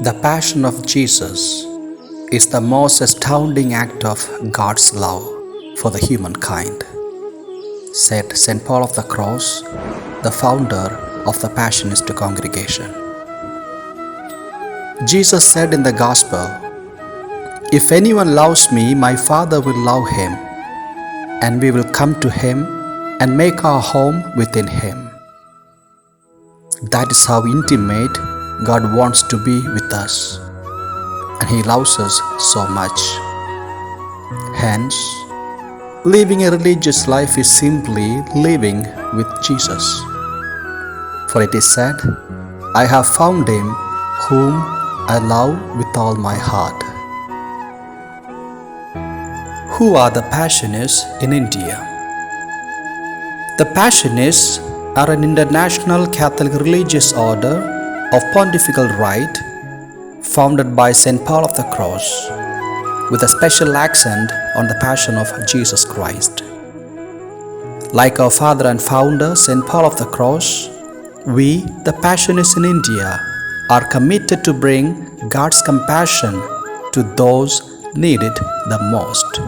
The Passion of Jesus is the most astounding act of God's love for the humankind, said St. Paul of the Cross, the founder of the Passionist congregation. Jesus said in the Gospel, "If anyone loves me, my Father will love him, and we will come to him and make our home within him." That is how intimate God wants to be with us, and He loves us so much. Hence, living a religious life is simply living with Jesus. For it is said, "I have found him whom I love with all my heart." Who are the Passionists in India? The Passionists are an international Catholic religious order of pontifical rite founded by St. Paul of the Cross, with a special accent on the Passion of Jesus Christ. Like our father and founder St. Paul of the Cross, we, the Passionists in India, are committed to bring God's compassion to those need it the most.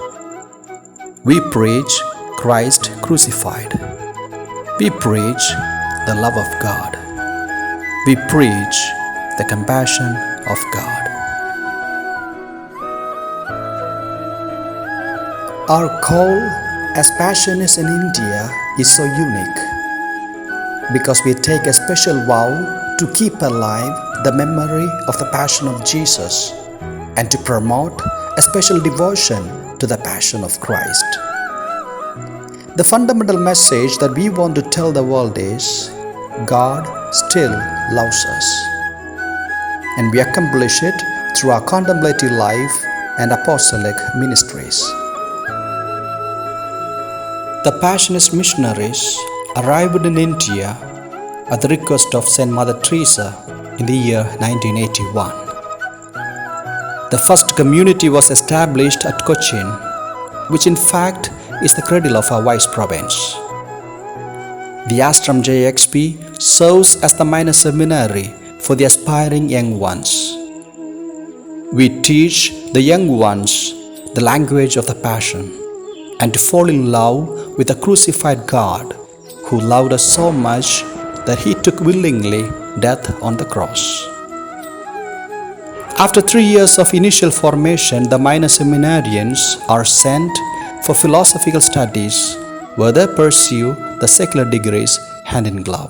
We preach Christ crucified. We preach the love of God. We preach the compassion of God. Our call as Passionists in India is so unique because we take a special vow to keep alive the memory of the Passion of Jesus and to promote a special devotion to the Passion of Christ. The fundamental message that we want to tell the world is God still loves us, and we accomplish it through our contemplative life and apostolic ministries. The Passionist missionaries arrived in India at the request of Saint Mother Teresa in the year 1981. The first community was established at Cochin, which in fact is the cradle of our vice province. The Ashram JXP serves as the minor seminary for the aspiring young ones. We teach the young ones the language of the Passion and to fall in love with the crucified God who loved us so much that He took willingly death on the cross. After 3 years of initial formation, the minor seminarians are sent for philosophical studies, where they pursue the secular degrees hand in glove.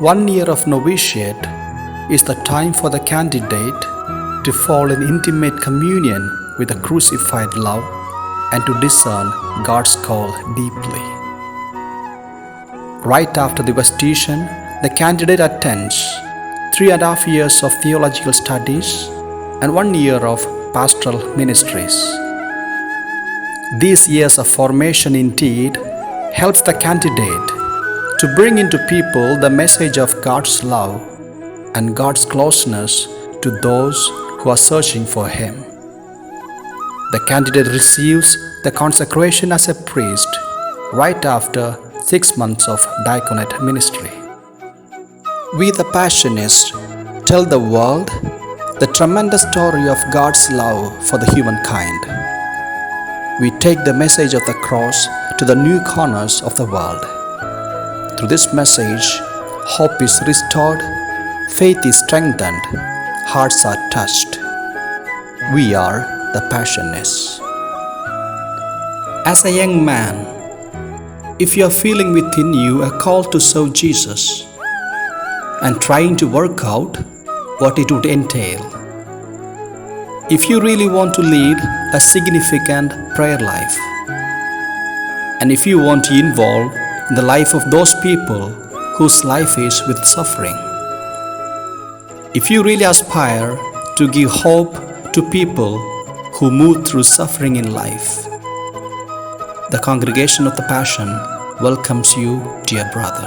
One year of novitiate is the time for the candidate to fall in intimate communion with the crucified love and to discern God's call deeply. Right after the vestation, the candidate attends 3.5 years of theological studies and 1 year of pastoral ministries. These years of formation indeed helps the candidate to bring into people the message of God's love and God's closeness to those who are searching for Him. The candidate receives the consecration as a priest right after 6 months of Diaconate ministry. We, the Passionists, tell the world the tremendous story of God's love for the humankind. We take the message of the cross to the new corners of the world. Through this message, hope is restored, faith is strengthened, hearts are touched. We are the Passionists. As a young man, if you are feeling within you a call to serve Jesus and trying to work out what it would entail, if you really want to lead a significant prayer life, and if you want to involve in the life of those people whose life is with suffering, if you really aspire to give hope to people who move through suffering in life, the Congregation of the Passion welcomes you, dear brother.